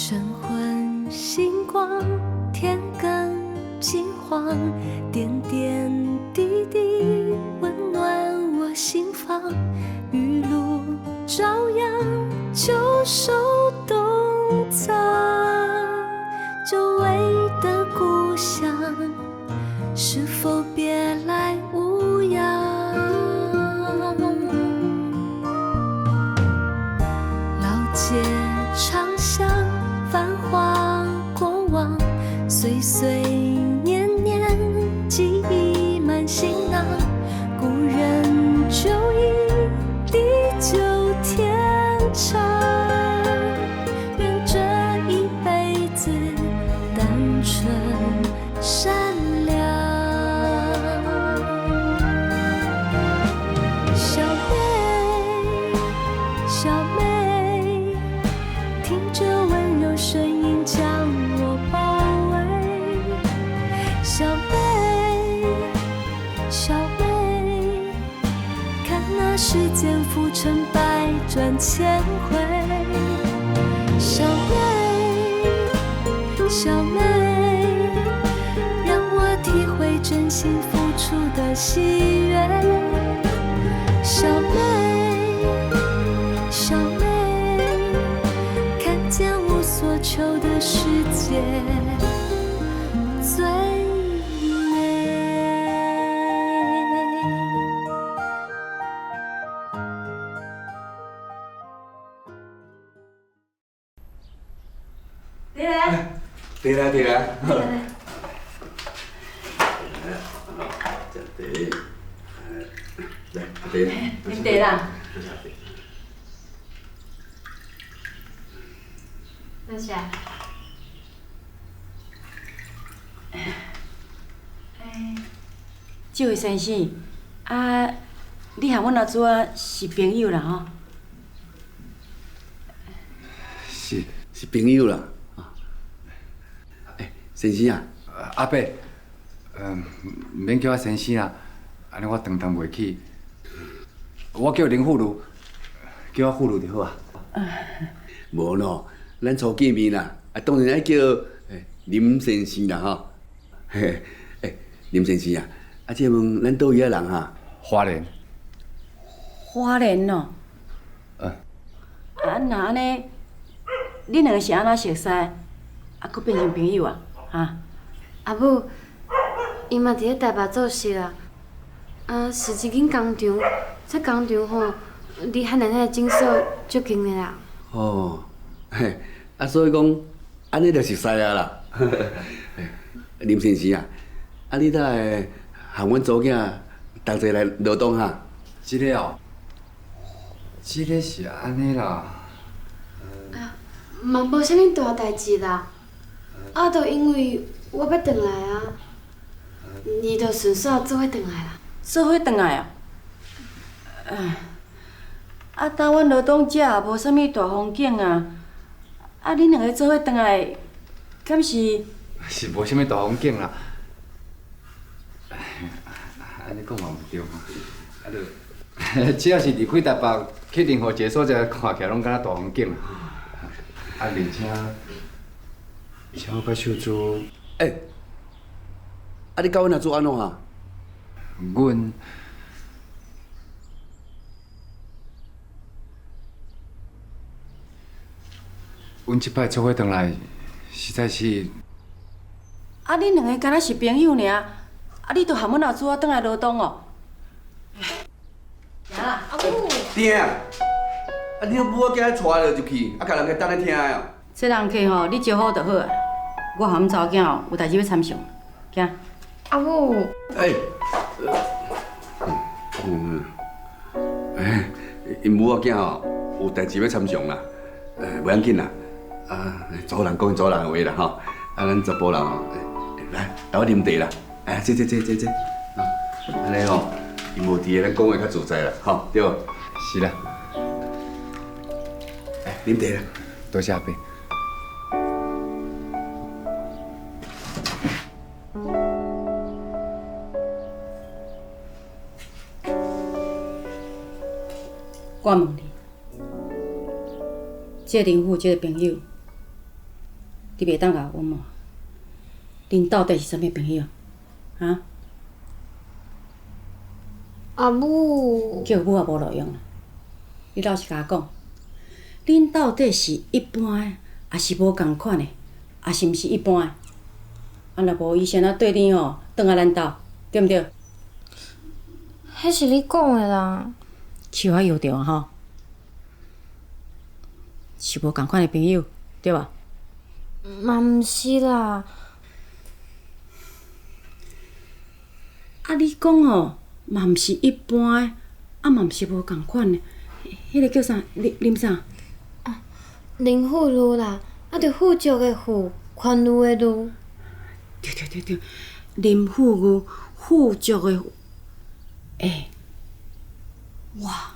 晨昏星光，天更金黄，点点滴滴温暖我心房。雨露朝阳，旧手冬藏，久违的故乡，是否别来无恙？老街长巷，繁华过往，岁岁年年，记忆满行囊。故人旧忆，地久天长。愿这一辈子单纯善良。小妹，小妹，听着温柔声音将我包围。小妹，小妹，看那世间浮沉百转千回。小妹，小妹，让我体会真心付出的喜悦。小妹，小妹，看见无所求的世界最美。对啦，对啦。来，对。啉茶啦。多谢。这位先生，你和阮阿祖啊是朋友啦吼？是朋友啦。先生啊，阿伯，免叫我先生啊，安尼我长谈袂起。我叫林富如，叫我富如就好啊。无咯，咱初见面啦，当然爱叫林先生啦吼。嘿，林先生啊，请问咱倒位啊人哈？花莲。花莲哦。那安尼，恁两个是安怎熟悉？佫变成朋友啊？哈？阿母，伊嘛伫咧台北做事啦。是一间工厂，这工厂吼，离汉奶奶的诊所足近的啦。哦，嘿，所以讲，安尼就熟悉啊啦。林先生啊，你倒会含阮祖囝同齐来劳动哈？这个哦，这个是安尼啦。嘛无啥物大代志啦。就因为我要转来啊，伊就顺续做伙转来啦。做伙转来啊！当阮劳动者也无啥物大风景啊。恁两个做伙转来，敢是？是无啥物大风景啦。安尼讲嘛毋对嘛。只要是离开台北去任何一个所在，看起来拢敢若大风景。而且我甲秀珠，你甲阮阿祖安怎啊？阮即摆做伙转来，实在是。恁两个敢若是朋友尔，你著含阮阿祖转来劳动哦。行啦，阿母。爹啊，你母仔囝带入去，甲人家等咧听的哦。这人客吼，你招呼就好啊。我和阮查某囝哦，有代志要参详，行。阿母。因母仔囝吼有代志要参详啦，袂要紧啦。做人讲做人的话啦吼，咱查甫人吼，来我啉茶啦，这，安尼吼，因无伫个咱讲话较自在啦，吼对。是啦。啉茶啦，多谢阿伯。我问你，这林富这个朋友，你袂当甲我问无？恁到底是啥物朋友？啊？阿母，叫母也无路用啦。你老实甲我讲，恁到底是一般的，还是无共款的，还是毋是一般的？啊，若无伊先啊对你吼，转来咱兜，对毋对？迄是你讲的啦。手还摇着啊吼，是无共款的朋友，对吧？嘛毋是啦，啊，你讲吼，嘛毋是一般的，啊嘛毋是无共款的，迄个叫啥？啉啥？林妇孺啦，啊着富足的富，宽裕的裕。对，林富裕，富足的。哇！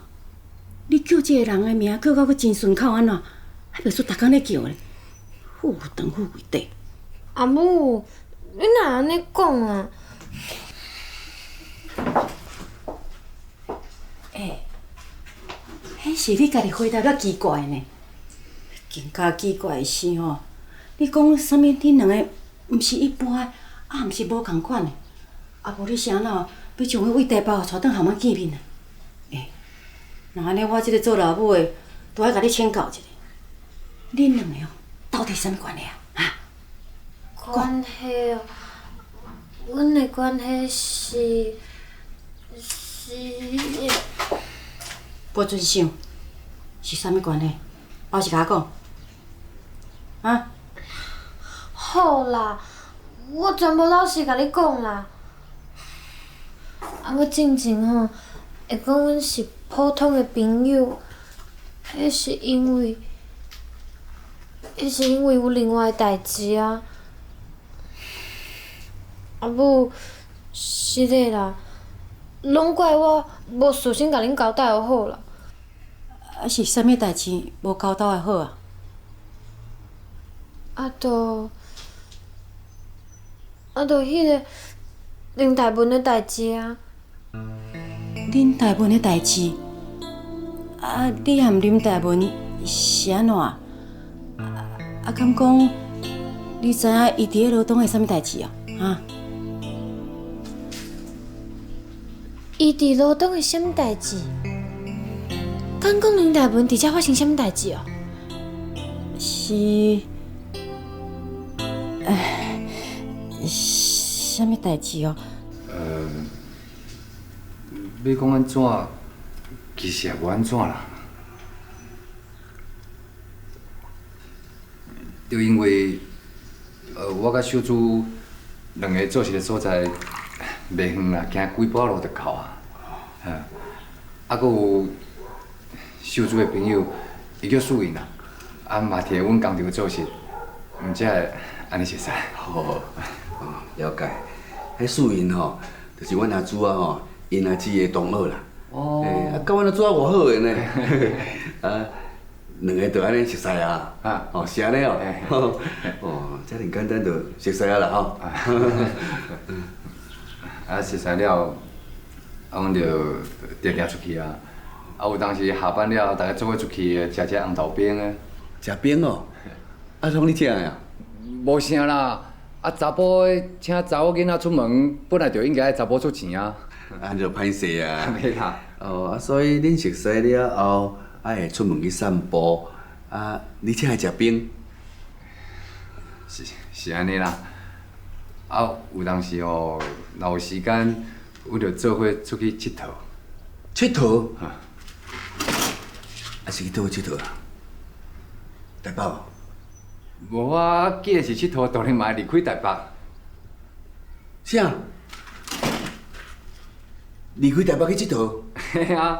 你叫这个人的名叫到佫真顺口安怎？还袂说逐工咧叫咧，富长富贵地。阿母，你哪安尼讲啊？迄是你家己回答较奇怪呢，更加奇怪的是吼，你讲啥物？恁两个毋是一般的，啊，毋是无共款的，啊无你是安怎要将迄伟大包带转巷仔见面啊？若安尼，我即个做老母的，都爱甲你请教一下，恁两个哦，到底啥物关系啊？哈？关系哦，阮的关系是。不准想，是啥物关系？老实甲我讲，啊？好啦，我全部老实甲你讲啦。啊，我进前吼，会讲阮是普通的朋友，迄是因为有另外的代志啊。啊母，是的啦，拢怪我无事先甲恁交代就好啦。啊是啥物代志无交代的好啊？就迄个林大文的代志啊。恁大文的代志，啊，你含林大文是安怎？啊，敢讲你知影伊伫咧罗东的啥物代志啊？哈？伊伫罗东的啥物代志？敢讲林大文伫遮发生啥物代志哦？是，啥物代志哦？要讲安怎，其实也无安怎啦。就因为，我甲小主两个做事的所在袂远啦，行几步路就到啊。啊，搁有小主的朋友，伊叫素云啦，啊嘛摕阮工厂做事，毋才会安尼熟悉。好，了解。迄素云吼，就是阮阿姊啊吼，因阿姊的同学啦。哦。啊，甲阮阿姊啊偌好个呢。啊，两个就安尼熟悉啊。啊。哦，是安尼哦。哦，遮尔简单就熟悉啊啦吼。啊，熟悉了，啊，阮就定行出去啊。啊，有当时下班了，大家做伙出去食红豆冰啊。食冰哦？啊，拢你食的啊？无啥啦，啊，查甫的请查某囡仔出门，本来就应该查甫出钱啊。安就歹势啊。袂啦。哦，啊，所以恁熟悉了后，爱会出门去散步，啊，而且爱食冰。是安尼啦。啊，有当时吼，若有时间，阮就做伙出去佚佗。佚佗？啊，是去倒位佚佗啊？台北哦？无啊，既然是佚佗，当然嘛会离开台北。啥？离开台北去佚佗？嘿啊，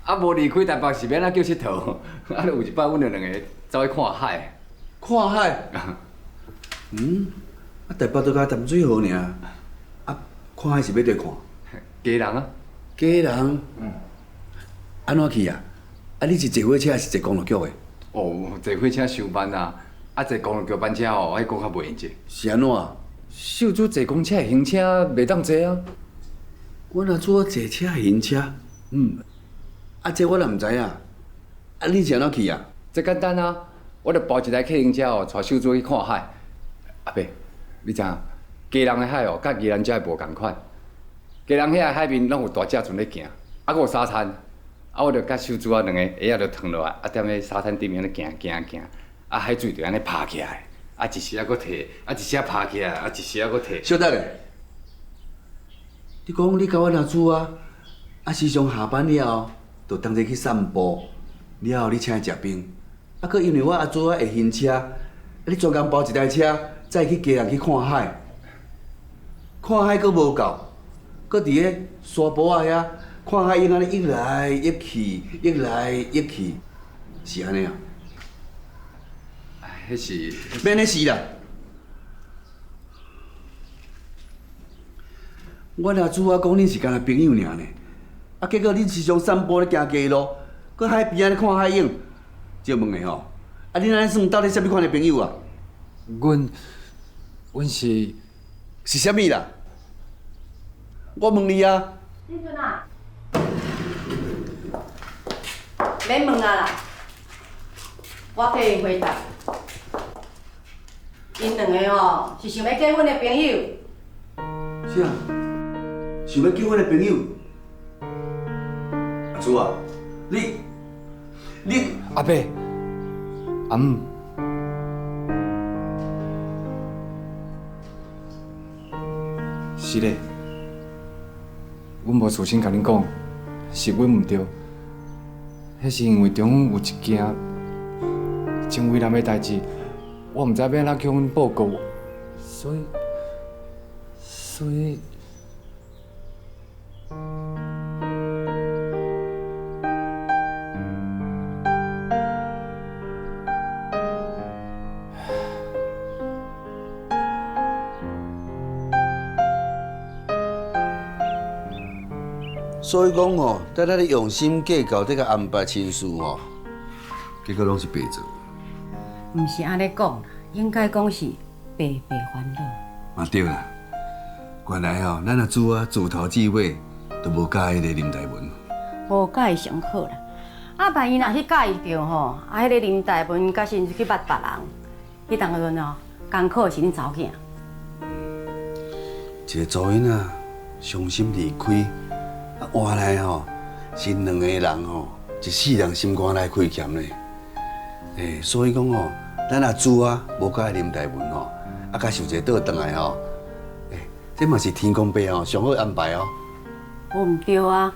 啊无离开台北是免哪叫佚佗？啊，有一摆阮就两个走去看海。看海？啊，台北都甲淡水河尔，啊，看海是要倒看？家人啊。家人？安怎去啊？啊，你是坐火车还是坐公路局的？哦，坐火车上班啊，啊坐公路局班车哦，迄讲较袂用坐。是安怎？秀珠坐公车、行车袂当坐啊。阮阿祖坐车、行车，啊，这我也毋知影。啊，你是安怎去啊？这简单啊，我著包一台客行车哦，带秀珠去看海，阿伯，你知影？家人的海哦，甲宜兰遮无共款。家人遐海面拢有大只船咧行，啊，佫有沙滩，啊，我着甲秀珠啊两个鞋仔着脱落来，啊，踮咧沙滩顶面咧行，啊，海水着安尼爬起来，啊，一时啊佫摕，啊，一时啊爬起来，啊，一时啊佫摕。小等咧，你讲你甲我阿姊啊，时常下班了后，就同齐去散步，了后你请食冰，啊，搁因为我阿姊啊会晕车，你专工包一台车，再去家人去看海，看海搁无够，搁伫个沙坡仔遐看海影安尼溢来溢去，溢来溢去，是安尼啊？迄是免咧是啦。我阿姊啊讲恁是干那朋友尔呢，啊结果恁时常散步咧行街路，搁海边仔咧看海影，借问的吼，啊恁安尼算到底啥物款的朋友啊？阮是是啥物啦？我问你啊。你阵啊？免问啊啦，我替伊回答。因两个哦是想要结婚的朋友。是啊，想要结婚的朋友。阿姊啊，你阿伯，阿姆，是咧，阮无事先甲恁讲，是阮毋对，迄是因为中央有一件真为难的代志，我毋知要安怎向阮报告，所以。所以讲吼，等咱咧用心计较，这个安排亲事吼，结果拢是白做。毋是安尼讲，应该讲是白白烦恼。嘛对啦，原来吼，咱阿姊啊自头至尾都无介意迄个林大文。无介意上好啦。啊，万一若是介意着吼，啊，迄个林大文甲甚至去捌别人，迄当阵哦，艰苦的是恁查某囝。一个查囡仔伤心离开，啊，换来吼是两个人吼，一世人心肝来亏欠咧。所以讲吼，咱阿姊啊无介意林大文吼，啊，甲秀姐倒转来吼，这嘛是天公伯吼上好安排哦。无毋对啊，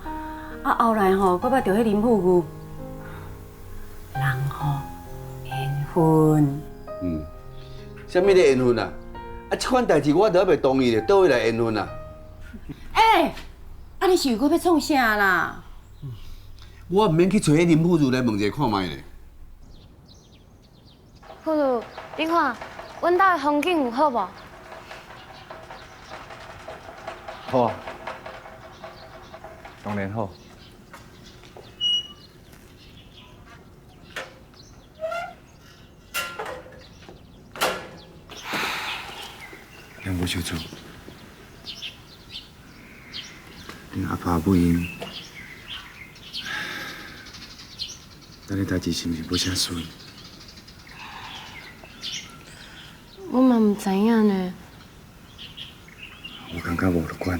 啊后来吼，搁捌着迄林富裕，人吼缘分。啥物咧缘分啊？啊，这款代志我都还袂同意咧，倒位来缘分啊？啊你是搁要创啥啦？我毋免去找迄林富裕来问一下看卖咧。富裕，你看，阮兜的风景有好无？好啊，当然好。两个小组，恁阿爸母因，咱的代志是毋是无啥顺？我嘛毋知影呢。我感觉无就管。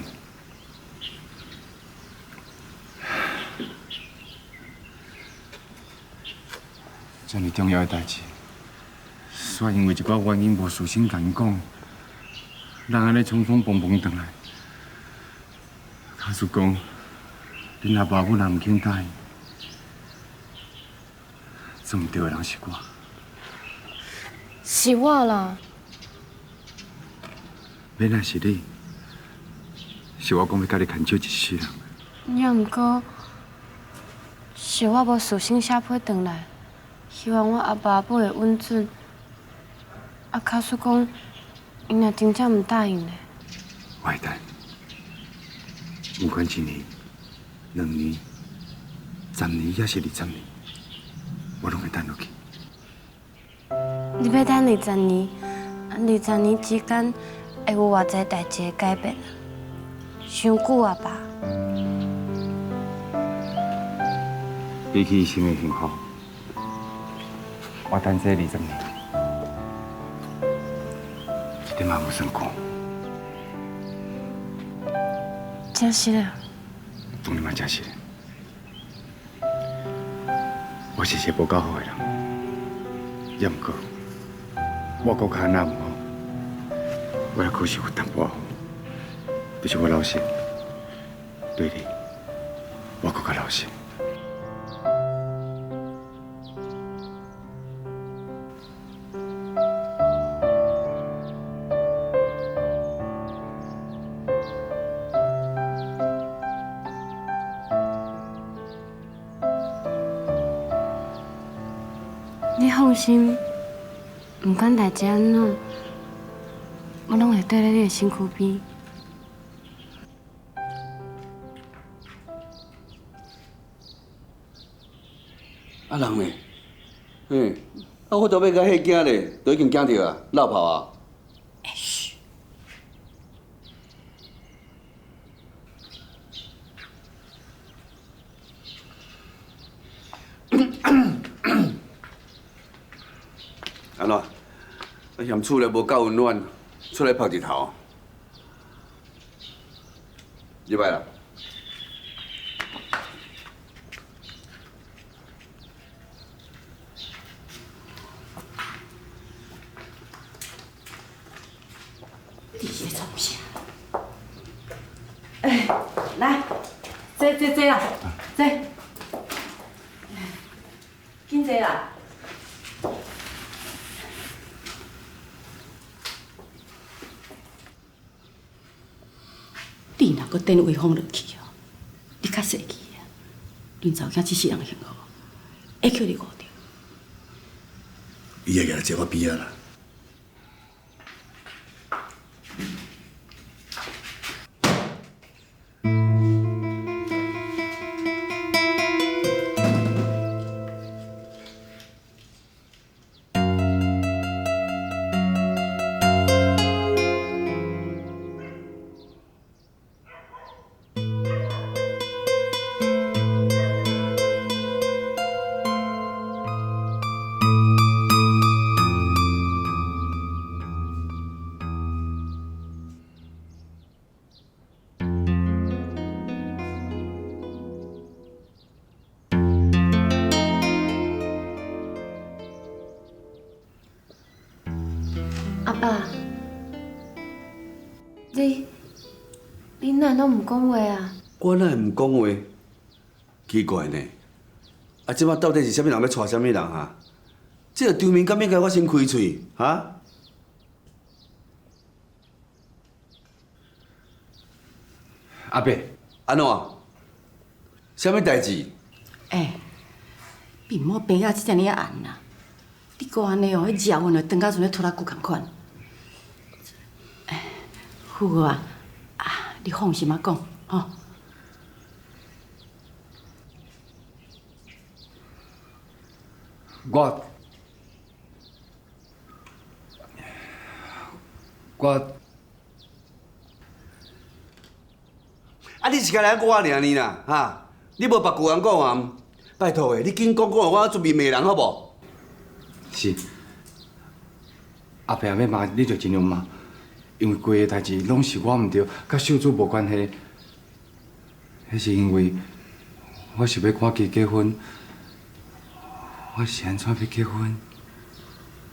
这么重要的代志，煞因为一寡原因无事先甲因讲，人安尼匆匆忙忙回来。假使讲，恁阿爸母若毋肯答应，做毋对的人是我。是我啦。免啊，是你，是我讲要甲你牵手一世人。也毋过，是我无事先写批转来，希望我阿爸母会稳准。啊，假使讲，伊若真正毋答应咧，我会等，不管1年、2年、10年，还是20年，我拢会等落去。你要等20年，20年之间会有偌济代志会改变啊？伤久啊吧？比起生的幸福，我等这20年。一点嘛无算讲，真是啊。当然嘛真是。我是一个无够好的人，也毋过我国较那唔好，我也可是有淡薄好，就是我老实，对你，我国较老实。你放心，不管代志安怎，我拢会跟在你的身躯边。啊人呢？我都要甲迄囝咧，都已经惊着啊，落跑啊！嘘。安怎？嫌厝内无够温暖，出来晒日头。入来啦。你是在创啥？来，坐啦，坐。紧坐啦。你若搁等威风落去哦，你较生气啊！恁查某囝这世人幸福，会叫你误着。伊会来坐我边仔啦。阿爸，你哪拢唔讲话啊？我哪会唔讲话？奇怪呢！啊，即摆到底是啥物人要娶啥物人啊？这个场面敢免甲我先开喙哈？阿伯，安怎？啥物代志？并莫病啊，这遮尔啊暗啦。你搁安尼哦，迄热晕就等甲像咧拖拉骨共款。富哥啊，你放心啊讲吼。你是甲来我尔呢啦，哈！你无别句人讲啊？拜托诶，你紧讲讲，我准备骂人好无？是。阿伯要骂你就尽量骂，因为规个代志拢是我毋对，甲秀珠无关系。迄是因为我是要赶期结婚，我是安怎要结婚？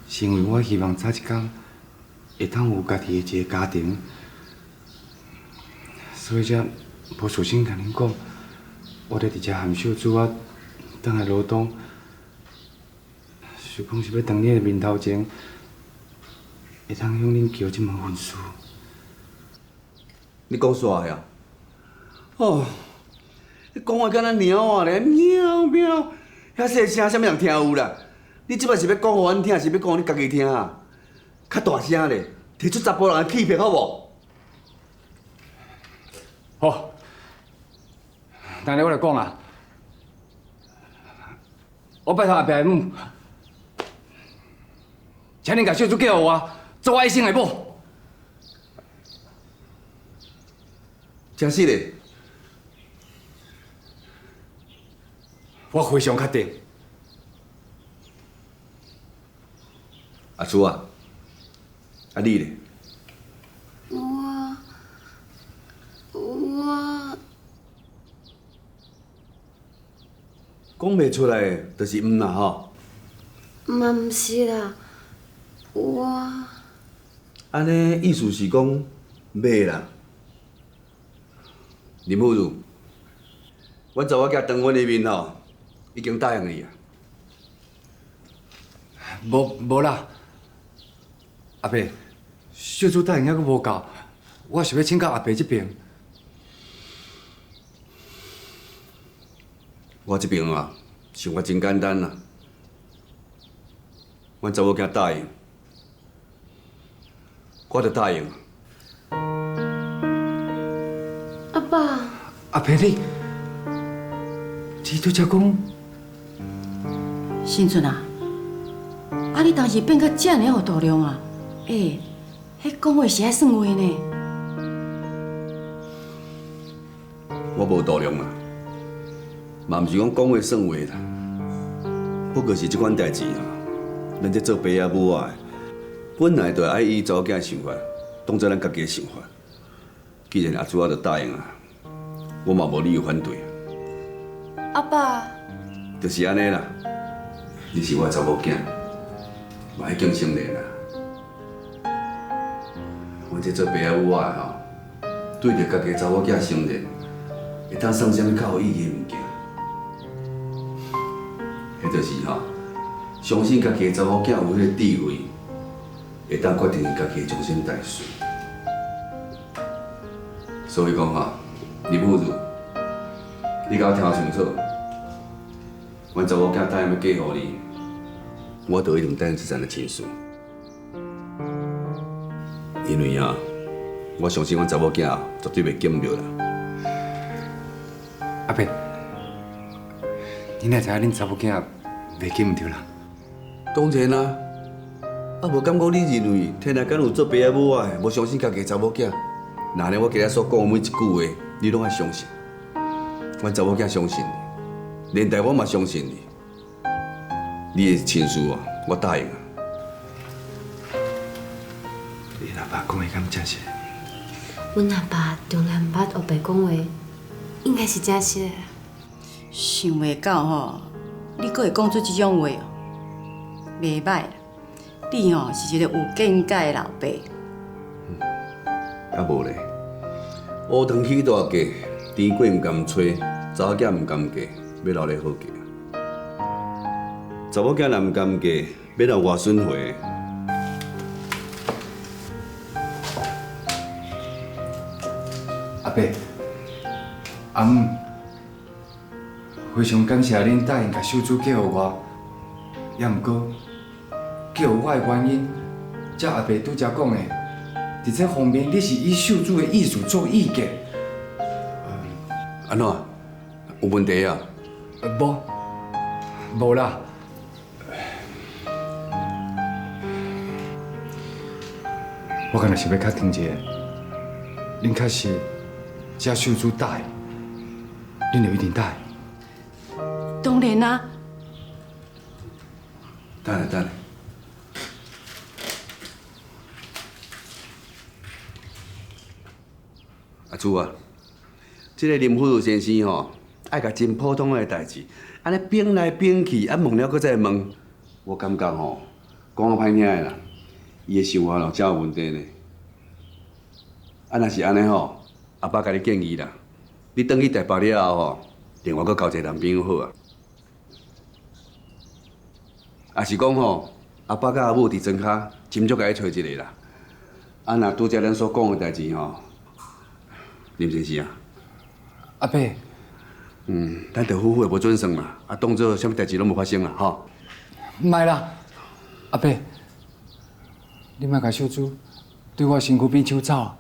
是因为我希望早一天会当有家己的一个家庭，所以才无事先甲恁讲，我咧伫遮含秀珠啊，倒来罗东，想讲是要当恁的面头前，会当向恁求这门婚事。你讲煞呀？哦，你讲话敢若猫啊咧，喵喵，遐细声，啥物人听有啦？你即摆是要讲互阮听，是要讲互你家己听啊？较大声咧，提出查甫人的气魄好无？好，但是我来讲啊，我拜托阿伯的母，请恁甲秀珠嫁互我，做我一生的某。真是嘞。我非常确定。阿叔啊，你咧？我讲袂出来，就是唔啦吼。嘛毋是啦，我安尼意思是讲袂啦。林富如，阮查某囝当阮的面吼，已经答应你啊。无啦，阿伯，小主答应还阁无够，我想要请教阿伯这边。我这边啊，想法真简单啦。阮查某囝答应，我就答应。阿爸，阿伯你拄则讲，新顺啊，啊你当时变甲遮尔有度量啊？迄讲话是爱算话呢。我无度量啦，嘛毋是讲讲话算话啦。不过是即款代志啊，咱这做爸仔母仔的，本来就爱依查某囝想法，当作咱家己的想法。既然阿珠仔就答应啊，我嘛无理由反对。阿爸，就是安尼啦，你是我的查某囝，嘛爱敬承认啦。我这做爸仔母仔的吼，对着家己的查某囝承认，会当算啥物较有意义的物件？迄就是吼，相信家己的查某囝有迄个智慧，会当决定家己的终身大事。所以讲吼，林富如，你甲我听清楚，阮查某囝答应要嫁互你，我就一定答应这层的亲事。因为啊，我相信阮查某囝绝对袂减着啦。阿伯，你哪知影恁查某囝袂记毋着啦？当然啦，啊无感觉你认为天下敢有做爸仔母仔的，无相信家己的查某囝？那呢，我今日所讲的每一句话，你拢爱相信。阮查某囝相信你，连带我嘛相信你。你的亲事啊，我答应啊。你阿爸讲的敢真实？阮阿爸从来毋捌后白讲话，应该是真实的。想袂到吼，你阁会讲出这种话哦，袂歹啦。你吼是一个有见解的老爸。啊无咧，乌糖起大价，甜粿毋甘吹，查某囝毋甘嫁，要留咧好嫁。查某囝若毋甘嫁，要留外孙回。阿伯，阿姆，非常感谢恁答应甲小主嫁互我，也毋过，嫁互我的原因，才阿伯拄则讲的，伫这方面你是以小主的意思做意见。安怎？有问题啊？无啦。我敢若是要确定一下，恁确实只小主答应，恁就一定答应。当然啦、等下等下。阿珠啊，这个林富如先生吼，爱甲真普通的代志，安尼变来变去，啊问了搁再问，我感觉吼，讲啊歹听的啦，伊的想法咯真有问题呢。啊，若是安尼吼，阿爸甲你建议啦，你转去台北了后吼，另外搁交一个男朋友好啊。也是讲吼，阿爸甲阿母伫庄骹斟酌甲伊找一个啦。啊，若拄则咱所讲的代志吼。林先生啊，阿伯，咱就夫妇的无准算嘛，啊，当做啥物代志拢无发生啦，吼。唔系啦，阿伯，你莫甲小主对我身躯变手走啊！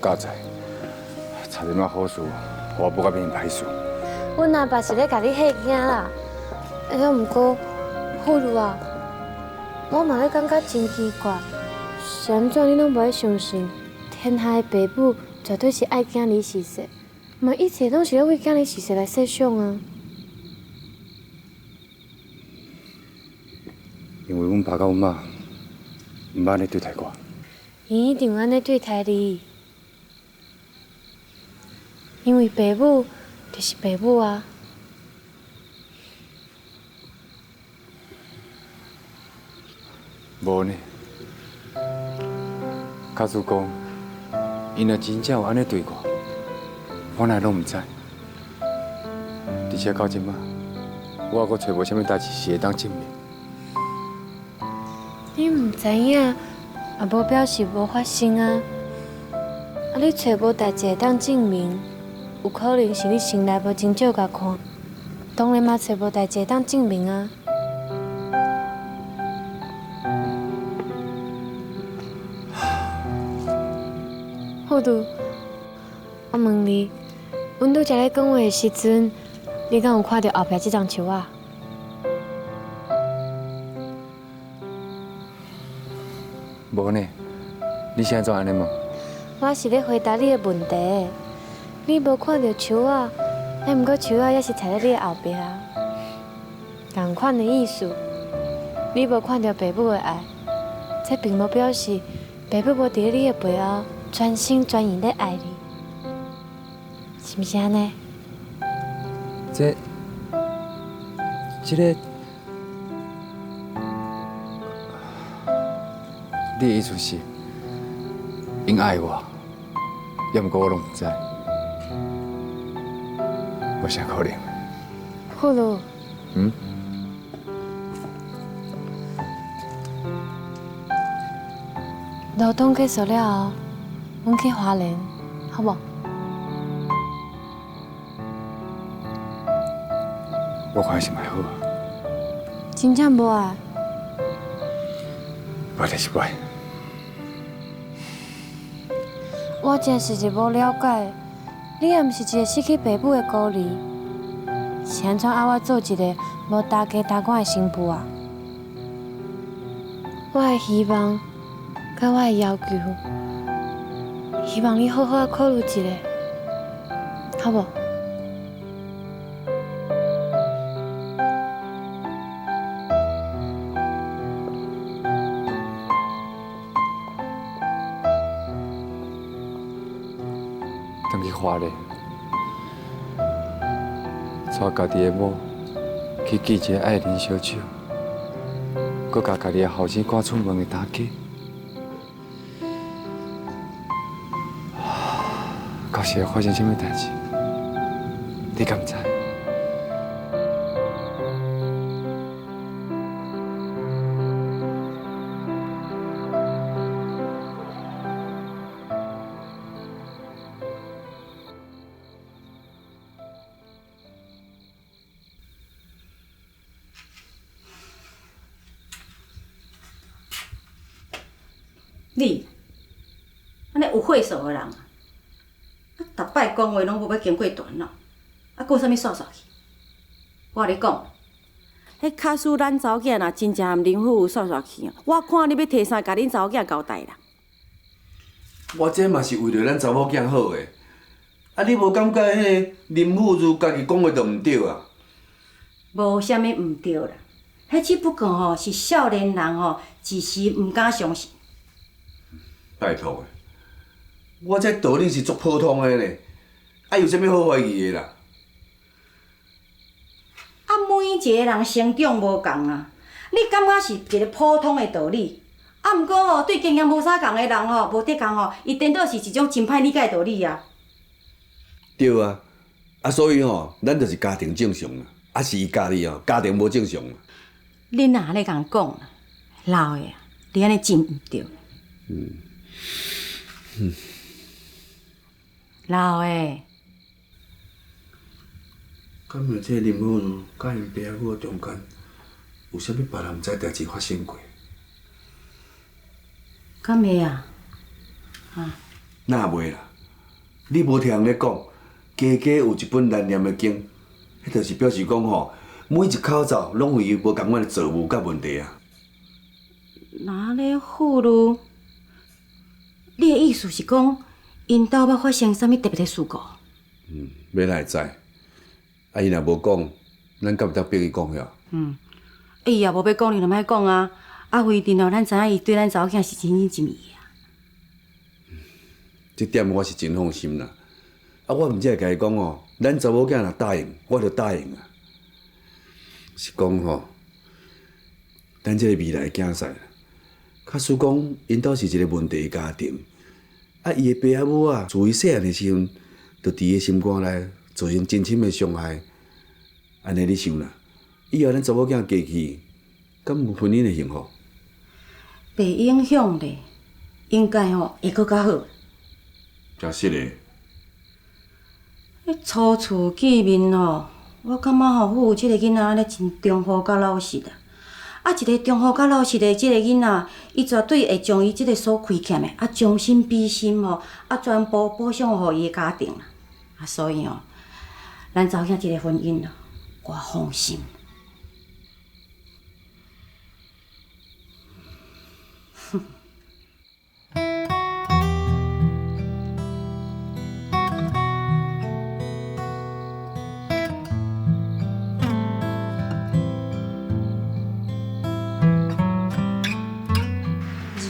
佳仔，差点仔好事，我不甲变歹事。阮阿爸是咧甲你吓惊啦，哎，毋过，富如啊，我嘛咧感觉真奇怪，是安怎你拢无爱相信现下的爸母绝对是爱囝儿事实，嘛一切拢是咧为囝儿事实来设想啊。因为阮爸甲阮妈毋捌安尼对待我。伊一定有安尼对待你，因为爸母就是爸母啊。无呢，假使讲，伊若真正有安尼对我，我哪拢毋知。而且到即马，我还阁找无啥物代志是会当证明。你毋知影，也无表示无发生啊。啊，你找无代志会当证明，有可能是你心内无真少甲看。当然嘛，找无代志会当证明啊。好拄，我问你，阮拄则咧讲话的时阵，你敢有看到后壁这丛树啊？无呢，你现在怎安尼问？我是咧回答你的问题。你无看到树啊，毋过树啊也是踩在你的后壁啊。同款的意思，你无看到爸母的爱，这并无表示爸母无伫你的背后全心全意咧爱你，是毋是安尼？这个，你的意思是，因爱我，也毋过我拢毋知，无啥可能。好咯。嗯？劳动结束了后，阮去花莲，好无？我看是蛮好啊，真正无爱？我就是袂。我真是一无了解，你也毋是一个失去爸母的孤儿，是安怎爱我做一个无大家大管的媳妇啊？我的希望，甲我的要求，希望你好好啊考虑一下，好无？当去花莲，带家己的某去记一个爱啉烧酒，搁甲家己的后生赶出门的大家。到时会发生什么代志，你敢知？你，安尼有岁数的人啊，逐摆讲话拢无要经过段咯，啊，搁有啥物煞煞去？我甲你讲，迄卡斯咱查某囝若真正含林富有煞煞去哦，我看你要摕啥甲恁查某囝交代啦。我这嘛是为着咱查某囝好诶。啊，你无感觉迄个林富如家己讲话就毋对啊？无啥物毋对啦，迄只不过吼是少年人吼一时毋敢相信。拜托诶，我这道理是足普通诶咧，啊有啥物好怀疑诶啦？啊，每一个人成长无共啊，你感觉是一个普通诶道理，啊，毋过吼对经验无啥共诶人吼，无得共吼，伊颠倒是一种真歹理解诶道理啊。对啊，啊所以吼，咱就是家庭正常啦，啊是伊家己吼家庭无正常啦。恁若安尼共讲啦，老诶啊，你安尼真毋对。老诶，敢有这林富如甲因爸母中间有啥物别人毋知代志发生过？敢会啊？那袂啦，你无听人咧讲，家家有一本难念的经，迄就是表示讲吼，每一口罩拢有伊无共款的错误甲问题啊。哪咧妇孺？你的意思思是讲，因兜捌发生啥物特别的事故？要哪会知？伊若无讲，咱敢有得逼伊讲呀？伊也无要讲，你就莫讲啊！为定哦，咱知影伊对咱查某囝是真心真意啊。这点我是真放心啦。我毋只会甲伊讲哦，咱查某囝若答应，我就答应啊。是讲吼，咱这个未来囝婿，假使讲因兜是一个问题家庭，伊的爸仔母啊，自伊细汉的时阵，就伫伊心肝内造成真深的伤害。安尼你想啦，以后咱查某囝嫁去，敢有婚姻的幸福？袂影响咧，应该吼会搁较好。真实的。初次见面吼，我感觉吼，有即个囡仔安尼真忠厚甲老实啊。一个忠厚甲老实的即个囡仔，伊绝对会将伊即个所亏欠的将心比心吼，全部补偿互伊的家庭啦。所以吼，咱查某囝即个婚姻我放心。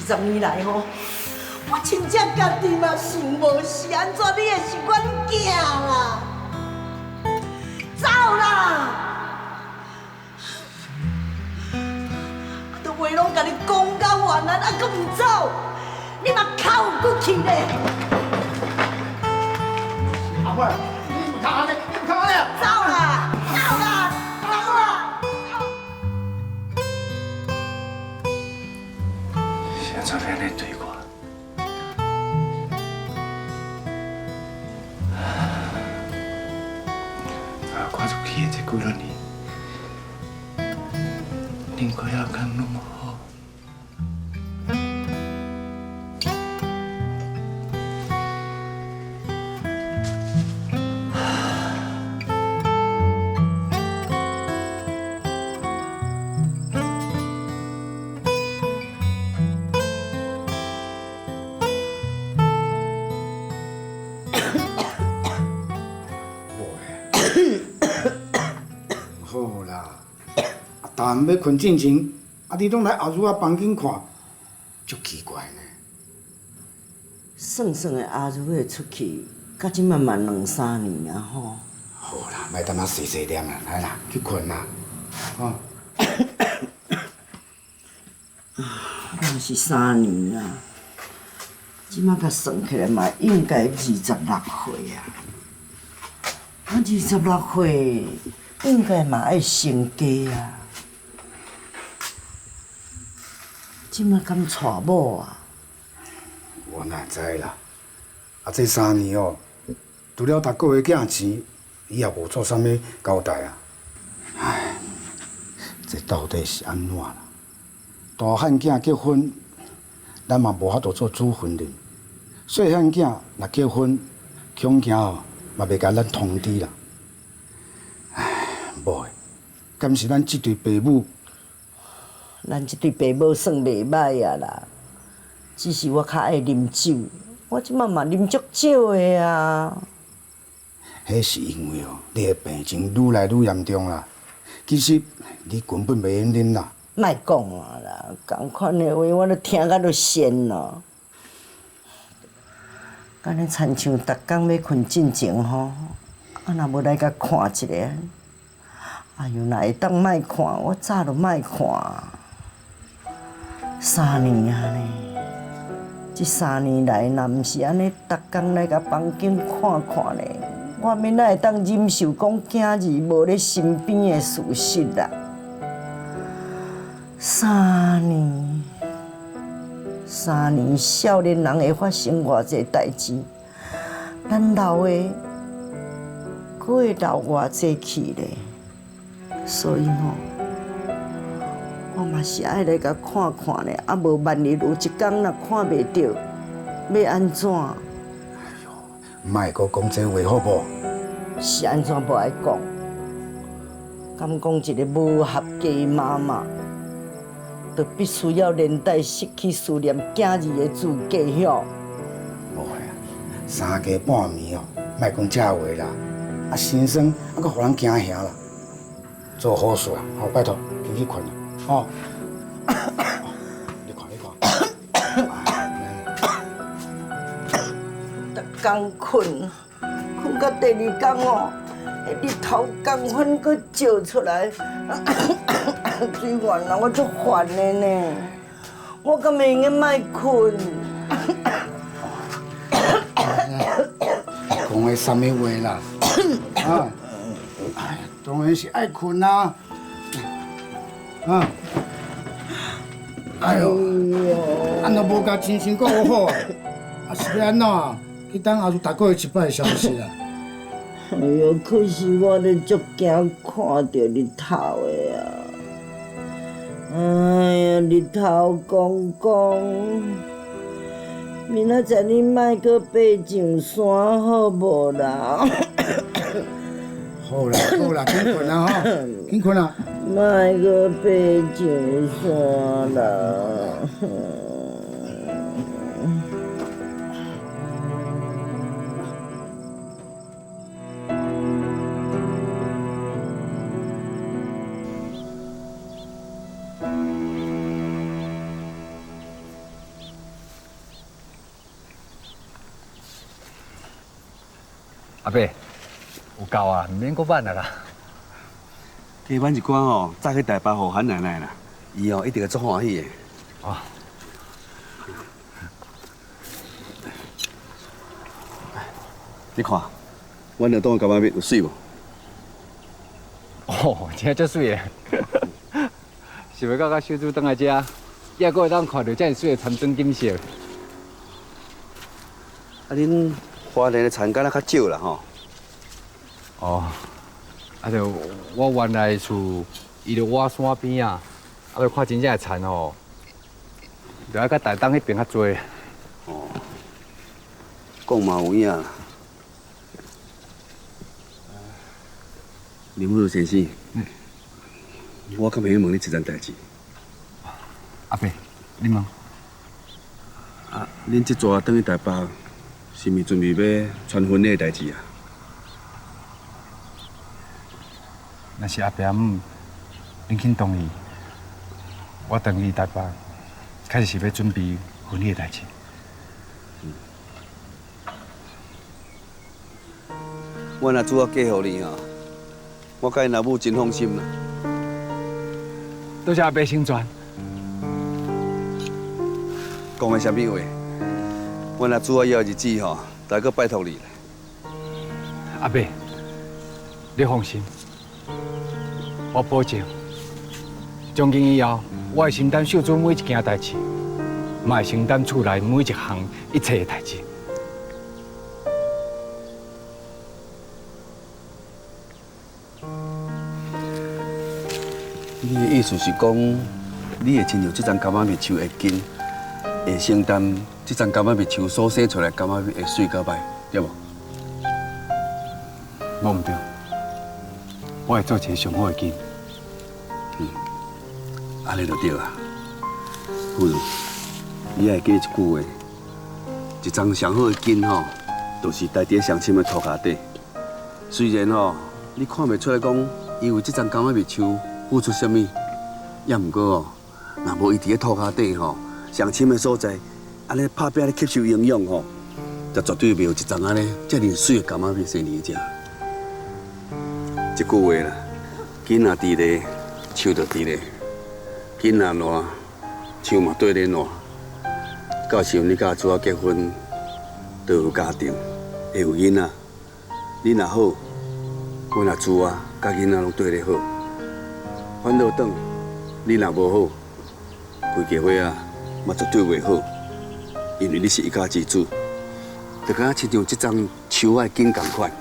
20年来吼，我真正家己嘛想无是安怎，你会是阮囝啦？走啦！都话拢甲你讲到完啊，还阁唔走？你嘛靠有骨气咧！阿妹，你唔通安尼，你唔通安尼啊！走啦！走啦！走啦！现在安尼对我，看出去的这几多年，恁哥也讲那么好。好啦，但要困进前，你拢来阿如啊房间看，足奇怪呢。算算的阿如会出去，到即满嘛2、3年啊吼。好啦，莫等啊细细念啦，来啦，去困啦，哦。若是3年啊，即马甲算起来嘛，应该26岁啊。26岁应该嘛爱成家啊。即马敢娶某啊？我哪知啦？这3年哦，除了逐个月寄钱，伊也无做啥物交代啊。唉，这到底是安怎啦？大汉囝结婚，咱嘛无法度做主婚人；细汉囝若结婚，恐惊哦嘛袂甲咱通知啦。唉，无的，敢是咱这对爸母？咱这对爸母算袂歹啊啦，只是我较爱啉酒，我即马嘛啉足少的啊。迄是因为哦，你的病情愈来愈严重啦。其实你根本袂用啉啦。莫讲啊啦，共款的话我都听甲都仙咯。敢若亲像逐工要困进前吼，若无来甲看一下，哎呦，若会当莫看，我早就莫看。3年啊呢，这3年来，若毋是安尼逐工来甲房间看看咧，我免哪会当忍受讲囝儿无咧身边的事实啦。3年，少年人会发生偌济代志，咱老的，佫会老偌济去咧。所以吼，我嘛是爱来甲看看咧，无万一有一天若看袂到，要安怎？莫阁讲这话好无？是安怎无爱讲？敢讲一个无合格的妈妈，就必须要连带失去思念囝儿的资格哟？ 3更半暝哦，莫讲这话啦，啊心酸，啊搁互人惊吓啦。做好事啦，好拜托，回去困啦，吼。你看，逐工困到第2天哦，日头刚昏搁照出来，水源啊，我足烦的呢。我敢会用莫困？讲的什么话啦？啊，当然是爱困啦。啊，哎呦，安若无甲精神顾好啊，是要安怎啊？去等后大个月一摆消息啦。哎呦，可是我咧足惊看到日头的啊！哎呀，日头公公，明仔载你莫搁爬上山好无啦？好啦，紧困啦吼，紧困啦。莫搁爬上山啦！阿伯，有够啊，唔免搁挽啦啦。加挽一寡吼，早去台北互喊奶奶啦，伊哦一定会足欢喜的。哦。你看，阮两栋的柑仔蜜有水无？哦，真足水的。想要到小主倒来遮，也阁会当看到遮水的参天景色。啊，恁花莲的田敢若较少啦吼。哦，啊着我原来的厝，伊着我山边啊，啊要看真正的田吼，着爱甲台东迄边较多。哦，讲嘛有影啦。林武先生，我敢会问你一件代志。阿伯，你问。啊，恁这撮转去台北，是毋是准备要传婚礼的代志啊？若是阿伯姆，恁肯同意，我等去台北，开始是要准备婚礼的代志。我若主要嫁予你吼，我甲因阿母真放心啦。多谢阿伯成全。讲的什么话？我若主要要日子吼，再搁拜托你啦。阿伯，你放心，我保证，从今以后，我会承担秀珠每一件代志，嘛会承担厝内每一项一切的代志。你的意思是讲，你会亲像这张柑仔蜜树的根，会承担这张柑仔蜜树所生出来柑仔蜜的水甲歹，对无？无唔对，我会做一个上好的根。安尼就对啊。夫人，你也会记一句话：一张上好的根吼，就是台伫上深的土骹底。虽然吼，你看袂出来讲，伊为这张柑仔蜜树付出什么，也毋过哦，若无伊伫咧土骹底吼，上深的所在，安尼拍拼咧吸收营养吼，就绝对袂有一张安尼遮尔水的柑仔蜜生年食。一句话啦，根若伫咧，树就伫咧；根若烂，树嘛对咧烂。到时阵你甲主要结婚，就有家庭，会有囡仔。你若好，我若主啊，甲囡仔拢对咧好。反倒等，你若无好，规家伙啊，嘛绝对袂好，因为你是一家之主，就敢若亲像这张树的根同款。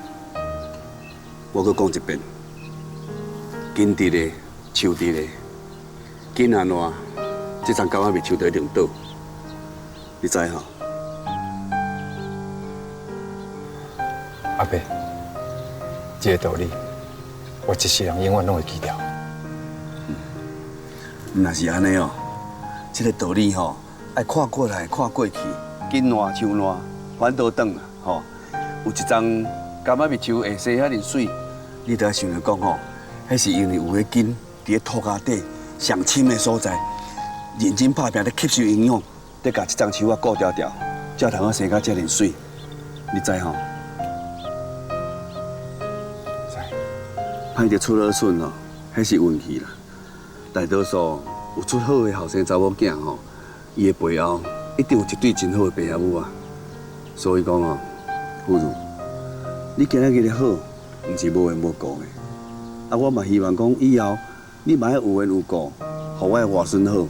我搁讲一遍，根伫咧，树伫咧，根若烂，这张柑仔蜜树就会凉倒，你知吼？阿伯，这个道理，我一世人永远拢会记牢。若是安尼哦，这个道理吼，爱看过来看过去，根烂树烂，反倒转啊，吼，有一丛柑仔蜜树会生遐尼水，你得想着讲吼，迄是因为有迄根伫咧土骹底上深的所在，认真打拼咧吸收营养，得甲这丛树啊顾条条，才通啊生甲遮尼水，你知吼？知。歹着出好笋哦，迄是运气啦。大多数有出好的后生查某囝吼，伊的背后一定有一对真好的爸阿母啊。所以讲哦，不如你今仔日的好，毋是无缘无故的。啊，我嘛希望讲以后你嘛要有缘有故，互我的外孙好，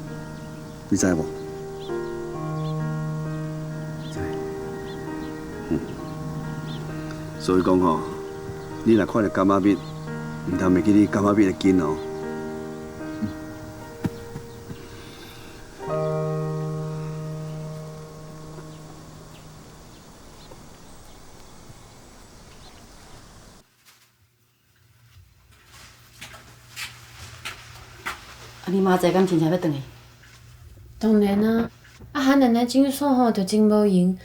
你知无？知。所以讲吼，你若看到柑仔蜜，毋通袂记你柑仔蜜的根哦。啊，你妈在敢真正要转去？当然啊，汉奶奶诊所吼就真无闲，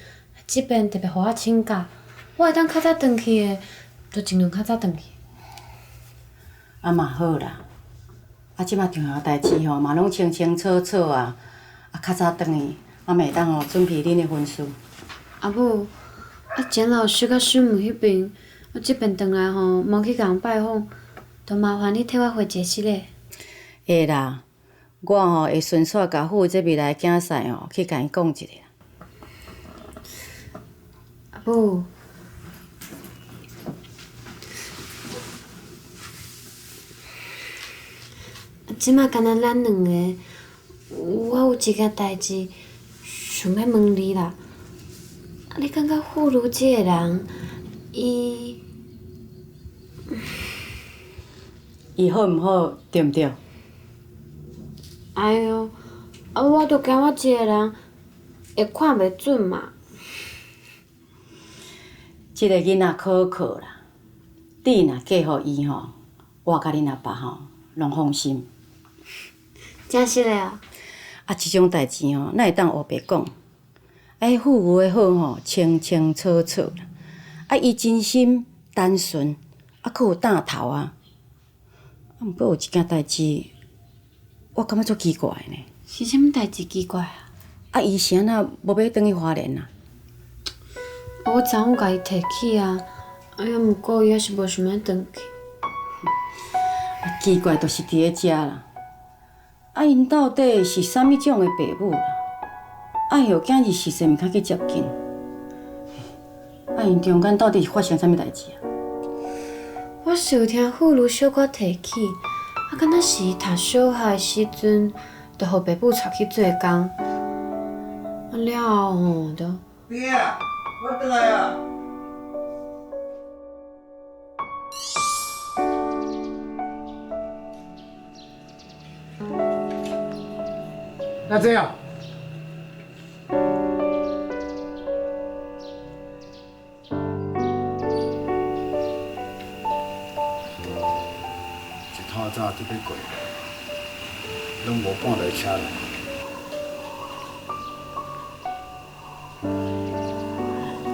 这边特别互我请假，我会当较早转去的，就尽量较早转去。啊嘛好啦，啊即马重要代志吼嘛拢清清楚楚啊，啊较早转去，啊袂当吼准备恁的婚事。阿母，啊简老师甲师母迄边，我这边转来吼，无去共拜访，就麻烦你替我回解释咧。会啦，我吼会顺续甲父这未来竞赛吼去甲伊讲一下。阿母，即马干那咱两个，我有一件代志想要问你啦。啊，你感觉妇孺这个人，伊好毋好，对毋对？哎哟，啊，我着惊我一个人会看袂准嘛。即个囡仔可靠啦，你若嫁互伊吼，我甲恁阿爸吼拢放心。真是嘞啊！啊，即种代志吼，哪会当黑白讲？哎，父母的好吼，清清楚楚啦。啊，伊真心单纯，啊，佫有胆头啊。啊，毋过有一件代志，我感觉足奇怪呢。是啥物代志奇怪啊？啊，伊是安那无要转去花莲啊？啊，我昨昏甲伊提起啊，哎呀，毋过伊还是无想要转去。奇怪，就是伫咧遮啦。啊，因到底是啥物种的爸母啦？啊，后囝儿是甚毋较去接近？啊，因中间到底是发生啥物代志啊？我是有听妇孺小可提起，啊，敢若是读小学的时阵，就互爸母带去做工，啊了后吼，就。爹，我转来啊。那这样。一趟早就要过，拢无赶到车来。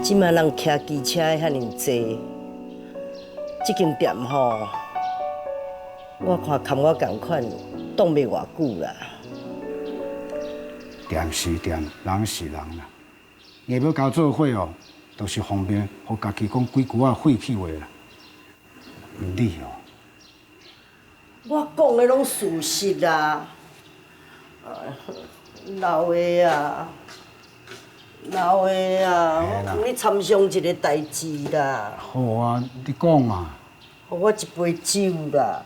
即摆人骑机车的遐尼济，即间店吼，我看含我共款，挡袂偌久啦。店是店，人是人啦。硬要交做伙哦，都是方便，互家己讲几句仔废气话啦。毋理哦。我讲的拢事实啦。老的啊，老的啊，我跟你参详一个代志啦。好啊，你讲嘛。互我一杯酒啦。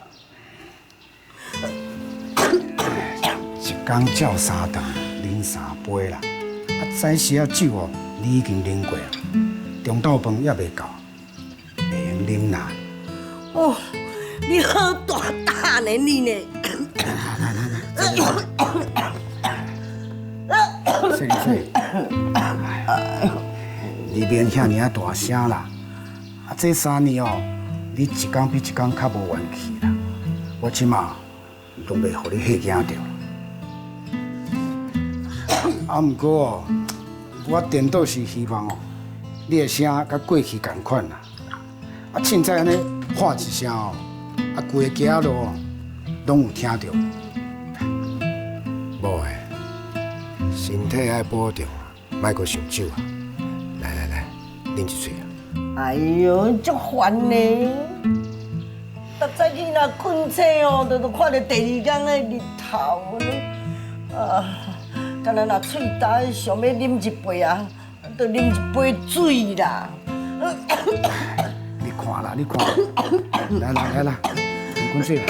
一天照3顿，啉3杯啦。啊，早时啊酒哦，你已经啉过啊。中昼饭还袂够，袂用啉啦。哦，你好大胆的你呢！说，你免遐尔大声啦。啊，这3年哦，你一天比一天较无元气啦。我即马拢袂互你吓惊着。啊，毋过哦，我颠倒是希望哦，你的声甲过去同款啦。啊，凊彩安尼喊一声哦，啊，规个街路哦拢有听到。无诶，身体爱保重，莫阁想酒啊。来，啉一嘴啊。哎哟，足烦呢！逐早起若困醒哦，都看到第二天的日头呢。啊，敢若若喙焦，想要啉一杯啊，就啉一杯水啦。你看啦，来，啉水啦。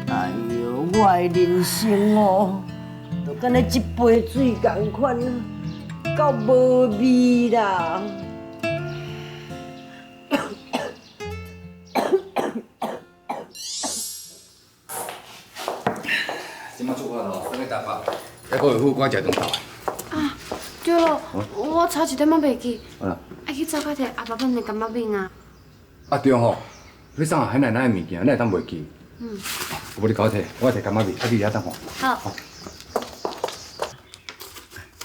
哎哟，我的人生哦，就敢若一杯水同款，够无味啦。即马出发咯，等你台北，还阁会赴我食顿饭。啊，对了，我差一点仔袂记，好啦。爱去早起摕阿爸买的干巴饼啊。啊对吼，你送海奶奶的物件，你会当袂记？无你搞摕，我摕干妈面，啊你遐等看。好。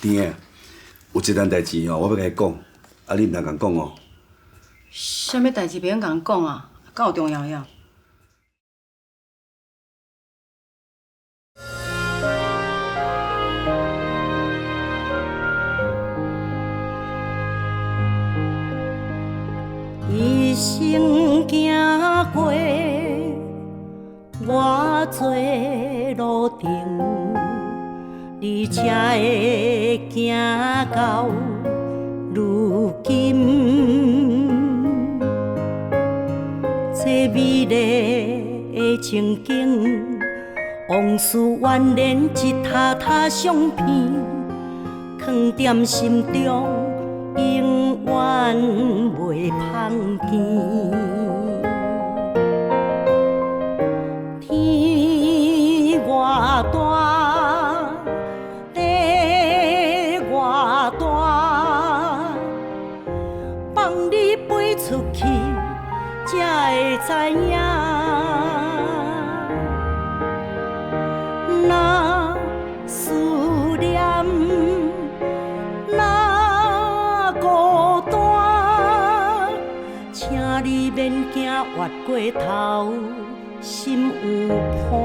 甜的，有一件代志哦，我要甲你讲，啊你毋通共讲哦。啥物代志袂用共讲啊？敢有重要呀？一生行过偌多路程，你才会行到如今。这美丽的情景，往事蜿蜒一沓沓相片，藏在心中。永远袂芳见。天偌大，地偌大，放你飞出去，才会知影。若思念。你免惊越过头，心有伴。